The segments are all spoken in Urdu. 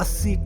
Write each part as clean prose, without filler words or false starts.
80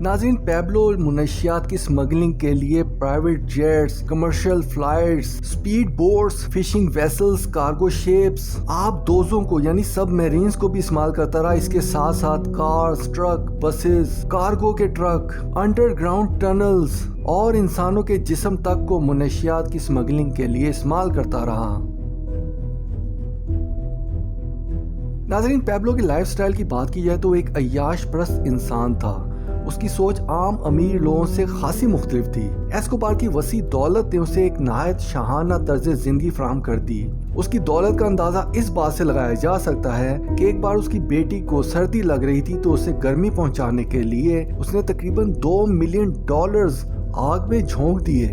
ناظرین، پیبلو منشیات کی اسمگلنگ کے لیے private jets, commercial flights, speed boats, fishing vessels, cargo ships, آب دوزوں کو یعنی سب میرینز کو بھی استعمال کرتا رہا۔ اس کے ساتھ ساتھ کارز، ٹرک، بسز، کارگو کے ٹرک، انڈر گراؤنڈ ٹنلز اور انسانوں کے جسم تک کو منشیات کی اسمگلنگ کے لیے استعمال کرتا رہا۔ ناظرین، پیبلو کی لائف سٹائل کی بات کی جائے تو ایک عیاش پرست انسان تھا۔ اس کی سوچ عام امیر لوگوں سے خاصی مختلف تھی۔ ایسکوبار کی وسیع دولت نے اسے ایک نہایت شاہانہ طرز زندگی فراہم کر دی۔ اس کی دولت کا اندازہ اس بات سے لگایا جا سکتا ہے کہ ایک بار اس کی بیٹی کو سردی لگ رہی تھی تو اسے گرمی پہنچانے کے لیے اس نے تقریباً $2 ملین آگ میں جھونک دیے۔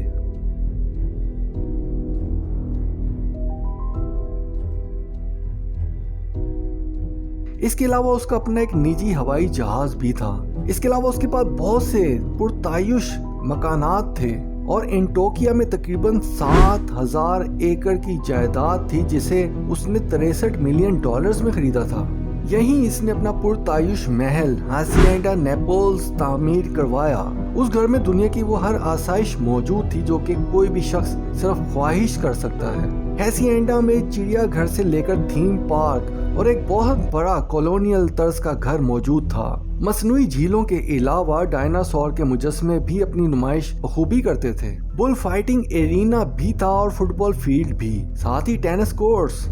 اس کے علاوہ اس کا اپنا ایک نجی ہوائی جہاز بھی تھا۔ اس کے علاوہ اس کے پاس بہت سے پرتعیش مکانات تھے اور انٹوکیا میں تقریباً 7,000 ایکڑ کی جائیداد تھی جسے اس نے $63 ملین میں خریدا تھا۔ یہیں اس نے اپنا پرتعیش محل ہاسینڈا نیپولز تعمیر کروایا۔ اس گھر میں دنیا کی وہ ہر آسائش موجود تھی جو کہ کوئی بھی شخص صرف خواہش کر سکتا ہے۔ ہاسینڈا میں چڑیا گھر سے لے کر تھیم پارک اور ایک بہت بڑا کالونیل طرز کا گھر موجود تھا۔ مصنوعی جھیلوں کے علاوہ ڈائناسور کے مجسمے بھی اپنی نمائش بخوبی کرتے تھے۔ بل فائٹنگ ایرینا بھی تھا اور فٹ بال فیلڈ بھی، ساتھ ہی ٹینس کورٹس۔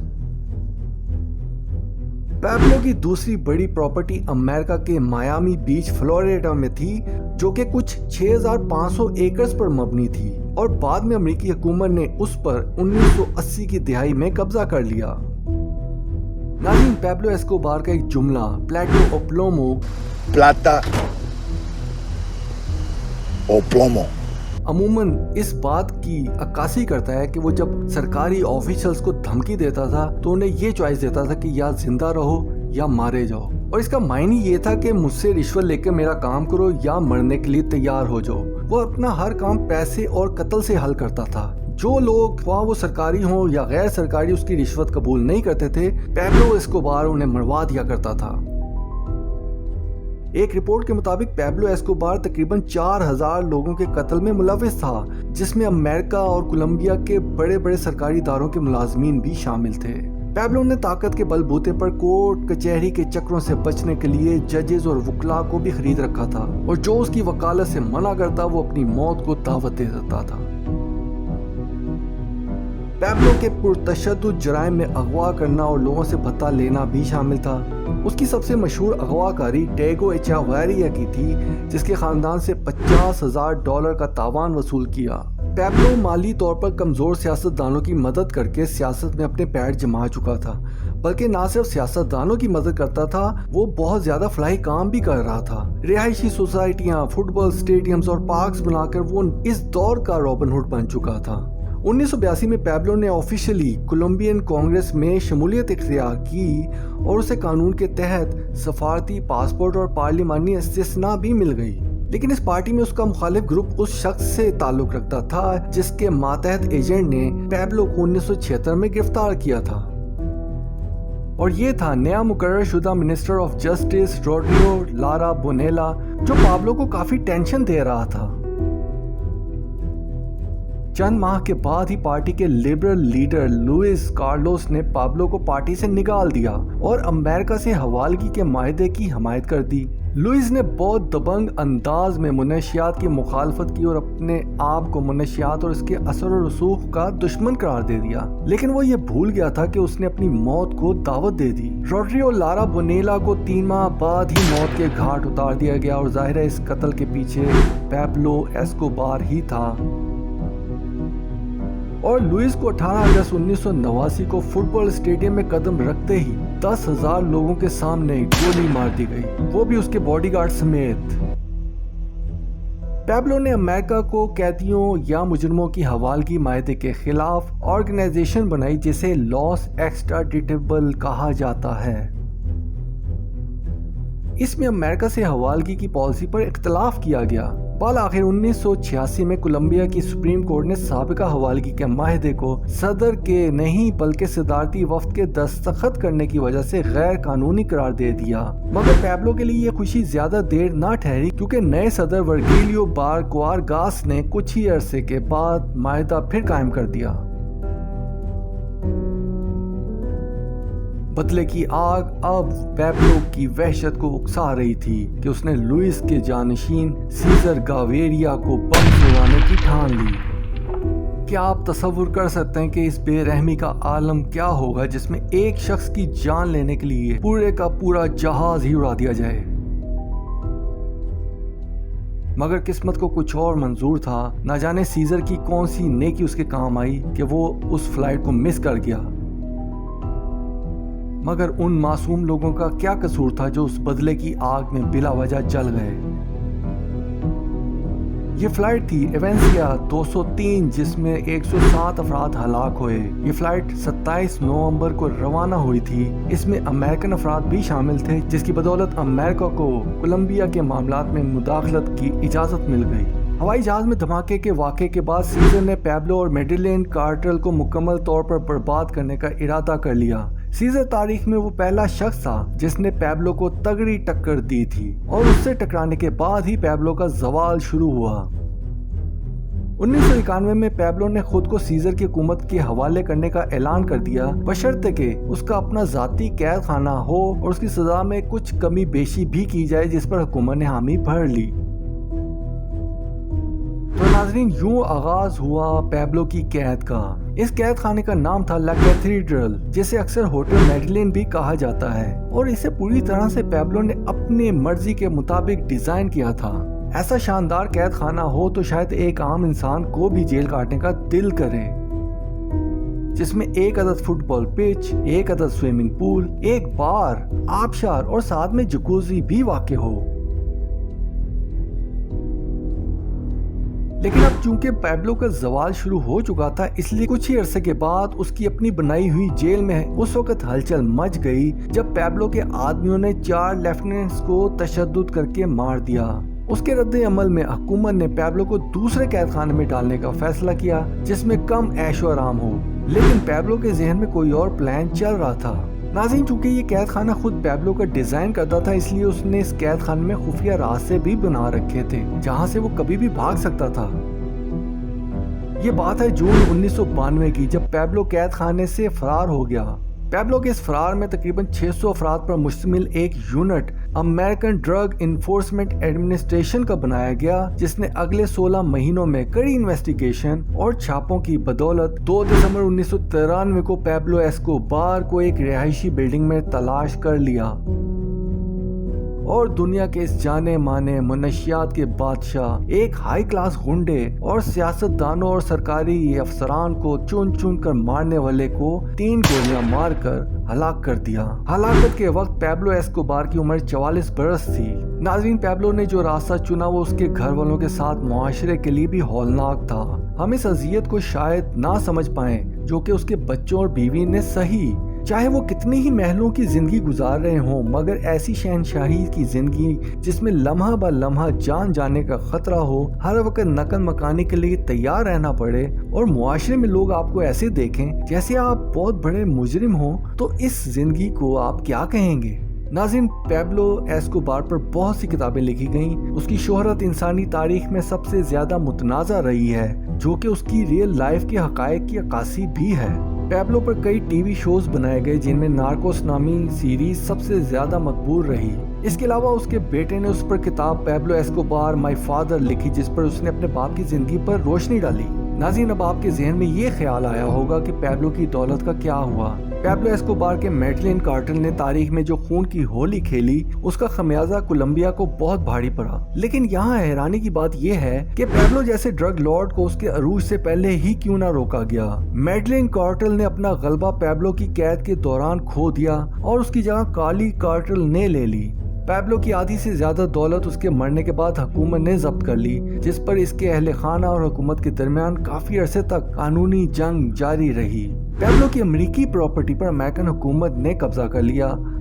پیبلو کی دوسری بڑی پراپرٹی امریکہ کے میامی بیچ فلوریڈا میں تھی جو کہ کچھ 6,500 ایکڑز پر مبنی تھی اور بعد میں امریکی حکومت نے اس پر 1980 کی دہائی میں قبضہ کر لیا۔ ناظرین، پیبلو ایسکوبار کا ایک جملہ پلاٹا او پلومو عموماً اس بات کی عکاسی کرتا ہے کہ وہ جب سرکاری آفیشلز کو دھمکی دیتا تھا تو انہیں یہ چوائس دیتا تھا کہ یا زندہ رہو یا مارے جاؤ، اور اس کا معنی یہ تھا کہ مجھ سے رشوت لے کے میرا کام کرو یا مرنے کے لیے تیار ہو جاؤ۔ وہ اپنا ہر کام پیسے اور قتل سے حل کرتا تھا۔ جو لوگ خواہ وہ سرکاری ہوں یا غیر سرکاری اس کی رشوت قبول نہیں کرتے تھے، پیبلو ایسکوبار انہیں مروا دیا کرتا تھا۔ ایک رپورٹ کے مطابق پیبلو ایسکوبار تقریباً 4,000 لوگوں کے قتل میں ملوث تھا، جس میں امریکہ اور کولمبیا کے بڑے بڑے سرکاری اداروں کے ملازمین بھی شامل تھے۔ پیبلو نے طاقت کے بل بوتے پر کورٹ کچہری کے چکروں سے بچنے کے لیے ججز اور وکلاء کو بھی خرید رکھا تھا، اور جو اس کی وکالت سے منع کرتا وہ اپنی موت کو دعوت دے دیتا تھا۔ پیبلو کے پرتشدد جرائم میں اغوا کرنا اور لوگوں سے بھتہ لینا بھی شامل تھا۔ اس کی سب سے مشہور اغوا کاری ڈیگو ایچاویریا کی تھی، جس کے خاندان سے $50,000 کا تاوان وصول کیا۔ پیبلو مالی طور پر کمزور سیاستدانوں کی مدد کر کے سیاست میں اپنے پیر جما چکا تھا، بلکہ نہ صرف سیاستدانوں کی مدد کرتا تھا، وہ بہت زیادہ فلاحی کام بھی کر رہا تھا۔ رہائشی سوسائٹیاں، فٹ بال اسٹیڈیمز اور پارکس بنا کر وہ اس دور کا رابن ہوڈ بن چکا تھا۔ 1982 میں پیبلو نے آفیشلی کولمبین کانگریس میں شمولیت اختیار کی اور اسے قانون کے تحت سفارتی پاسپورٹ اور پارلیمانی استثناء بھی مل گئی، لیکن اس پارٹی میں اس کا مخالف گروپ اس شخص سے تعلق رکھتا تھا جس کے ماتحت ایجنٹ نے پیبلو کو 1976 میں گرفتار کیا تھا، اور یہ تھا نیا مقرر شدہ منسٹر آف جسٹس روڈریگو لارا بونیلا، جو پیبلو کو کافی ٹینشن دے رہا تھا۔ چند ماہ کے بعد ہی پارٹی کے لبرل لیڈر لوئس کارلوس نے پیبلو کو پارٹی سے نکال دیا اور امریکہ سے حوالگی کے معاہدے کی حمایت کر دی۔ لوئس نے بہت دبنگ انداز میں منشیات کی مخالفت کی اور اپنے آپ کو منشیات اور اس کے اثر و رسوخ کا دشمن قرار دے دیا، لیکن وہ یہ بھول گیا تھا کہ اس نے اپنی موت کو دعوت دے دی۔ روڈریگو لارا بونیلا کو 3 ماہ بعد ہی موت کے گھاٹ اتار دیا گیا، اور ظاہر ہے اس قتل کے پیچھے پیبلو ایسکوبار ہی تھا۔ اور لوئس کو 18 اگست 1989 کو فٹ بال اسٹیڈیم میں قدم رکھتے ہی 10,000 لوگوں کے سامنے گولی مار دی گئی، وہ بھی اس کے باڈی گارڈ سمیت۔ پیبلو نے امریکہ کو قیدیوں یا مجرموں کی حوالگی معاہدے کے خلاف آرگنائزیشن بنائی، جسے لاس ایکسٹراڈیٹیبل کہا جاتا ہے۔ اس میں امریکہ سے حوالگی کی پالیسی پر اختلاف کیا گیا۔ بالآخر 1986 میں کولمبیا کی سپریم کورٹ نے سابقہ حوالگی کے معاہدے کو صدر کے نہیں بلکہ صدارتی وفد کے دستخط کرنے کی وجہ سے غیر قانونی قرار دے دیا، مگر پیبلو کے لیے یہ خوشی زیادہ دیر نہ ٹھہری، کیونکہ نئے صدر ورگیلیو وارگاس نے کچھ ہی عرصے کے بعد معاہدہ پھر قائم کر دیا۔ بدلے کی آگ اب پیبلو کی وحشت کو اکسا رہی تھی کہ اس نے لوئس کے جانشین سیزر گاویریا کو بم اڑانے کی ٹھان لی۔ کیا آپ تصور کر سکتے ہیں کہ اس بے رحمی کا عالم کیا ہوگا جس میں ایک شخص کی جان لینے کے لیے پورے کا پورا جہاز ہی اڑا دیا جائے؟ مگر قسمت کو کچھ اور منظور تھا۔ نہ جانے سیزر کی کون سی نیکی اس کے کام آئی کہ وہ اس فلائٹ کو مس کر گیا، مگر ان معصوم لوگوں کا کیا قصور تھا جو اس بدلے کی آگ میں بلا وجہ جل گئے۔ یہ فلائٹ تھی ایونسیا 203 جس میں 107 افراد ہلاک ہوئے۔ یہ فلائٹ 27 نومبر کو روانہ ہوئی تھی۔ اس میں امریکن افراد بھی شامل تھے، جس کی بدولت امریکہ کو کولمبیا کے معاملات میں مداخلت کی اجازت مل گئی۔ ہوائی جہاز میں دھماکے کے واقعے کے بعد سیزر نے پیبلو اور میڈیلین کارٹل کو مکمل طور پر برباد کرنے کا ارادہ کر لیا۔ سیزر تاریخ میں وہ پہلا شخص تھا جس نے پیبلو کو تگڑی ٹکر دی تھی، اور اس سے ٹکرانے کے بعد ہی پیبلو کا زوال شروع ہوا۔ 1991 میں پیبلو نے خود کو سیزر کی حکومت کے حوالے کرنے کا اعلان کر دیا، بشرطے کہ اس کا اپنا ذاتی قید خانہ ہو اور اس کی سزا میں کچھ کمی بیشی بھی کی جائے، جس پر حکومت نے حامی بھر لی۔ تو ناظرین، یوں آغاز ہوا پیبلو کی قید کا۔ اس قید خانے کا نام تھا لا کیتھیڈرل، جسے اکثر ہوٹل میڈیلین بھی کہا جاتا ہے، اور اسے پوری طرح سے پیبلو نے اپنی مرضی کے مطابق ڈیزائن کیا تھا۔ ایسا شاندار قید خانہ ہو تو شاید ایک عام انسان کو بھی جیل کاٹنے کا دل کرے، جس میں ایک عدد فٹ بال پچ، ایک عدد سوئمنگ پول، ایک بار، آبشار اور ساتھ میں جکوزی بھی واقع ہو۔ لیکن اب چونکہ پیبلو کا زوال شروع ہو چکا تھا، اس لیے کچھ ہی عرصے کے بعد اس کی اپنی بنائی ہوئی جیل میں اس وقت ہلچل مچ گئی جب پیبلو کے آدمیوں نے 4 لیفٹیننٹس کو تشدد کر کے مار دیا۔ اس کے رد عمل میں حکومت نے پیبلو کو دوسرے قید خانے میں ڈالنے کا فیصلہ کیا جس میں کم عیش و آرام ہو، لیکن پیبلو کے ذہن میں کوئی اور پلان چل رہا تھا۔ ناظرین، چونکہ یہ قید خانہ خود پیبلو کا ڈیزائن کرتا تھا، اس لیے اس نے اس قید خانے میں خفیہ راستے بھی بنا رکھے تھے جہاں سے وہ کبھی بھی بھاگ سکتا تھا۔ یہ بات ہے جون 1992 کی، جب پیبلو قید خانے سے فرار ہو گیا۔ پیبلو کے اس فرار میں تقریباً 600 افراد پر مشتمل ایک unit American drug enforcement administration کا بنایا گیا، جس نے اگلے 16 مہینوں میں کڑی انویسٹیگیشن اور چھاپوں کی بدولت 2 دسمبر 1993 کو پیبلو ایسکوبار کو ایک رہائشی بلڈنگ میں تلاش کر لیا، اور دنیا کے اس جانے مانے منشیات کے بادشاہ، ایک ہائی کلاس غنڈے اور سیاست دانوں اور سرکاری افسران کو چن چن کر مارنے والے کو 3 گولیاں مار کر ہلاک کر دیا۔ ہلاکت کے وقت پیبلو ایسکوبار کی عمر 44 برس تھی۔ ناظرین، پیبلو نے جو راستہ چنا وہ اس کے گھر والوں کے ساتھ معاشرے کے لیے بھی ہولناک تھا۔ ہم اس اذیت کو شاید نہ سمجھ پائیں جو کہ اس کے بچوں اور بیوی نے سہی، چاہے وہ کتنی ہی محلوں کی زندگی گزار رہے ہوں، مگر ایسی شہنشاہی کی زندگی جس میں لمحہ با لمحہ جان جانے کا خطرہ ہو، ہر وقت نقل مکانی کے لیے تیار رہنا پڑے، اور معاشرے میں لوگ آپ کو ایسے دیکھیں جیسے آپ بہت بڑے مجرم ہوں، تو اس زندگی کو آپ کیا کہیں گے؟ ناظرین، پیبلو ایسکوبار پر بہت سی کتابیں لکھی گئیں۔ اس کی شہرت انسانی تاریخ میں سب سے زیادہ متنازع رہی ہے، جو کہ اس کی ریئل لائف کے حقائق کی عکاسی بھی ہے۔ پیبلو پر کئی ٹی وی شوز بنائے گئے، جن میں نارکوس نامی سیریز سب سے زیادہ مقبول رہی۔ اس کے علاوہ اس کے بیٹے نے اس پر کتاب پیبلو ایسکوبار مائی فادر لکھی، جس پر اس نے اپنے باپ کی زندگی پر روشنی ڈالی۔ ناظرین، اب آپ کے ذہن میں یہ خیال آیا ہوگا کہ پیبلو کی دولت کا کیا ہوا۔ پیبلو ایسکوبار کے میڈیلین کارٹل نے تاریخ میں جو خون کی ہولی کھیلی، اس کا خمیازہ کولمبیا کو بہت بھاری پڑا۔ لیکن یہاں حیرانی کی بات یہ ہے کہ پیبلو جیسے ڈرگ لارڈ کو اس کے عروج سے پہلے ہی کیوں نہ روکا گیا۔ میڈیلین کارٹل نے اپنا غلبہ پیبلو کی قید کے دوران کھو دیا اور اس کی جگہ کارلی کارٹل نے لے لی۔ پیبلو کی آدھی سے زیادہ دولت اس کے مرنے کے بعد حکومت نے ضبط کر لی، جس پر اس کے اہل خانہ اور حکومت کے درمیان کافی عرصے تک قانونی جنگ جاری رہی۔ پیبلو کی امریکی پراپرٹی پر امریکن حکومت نے قبضہ کر لیا،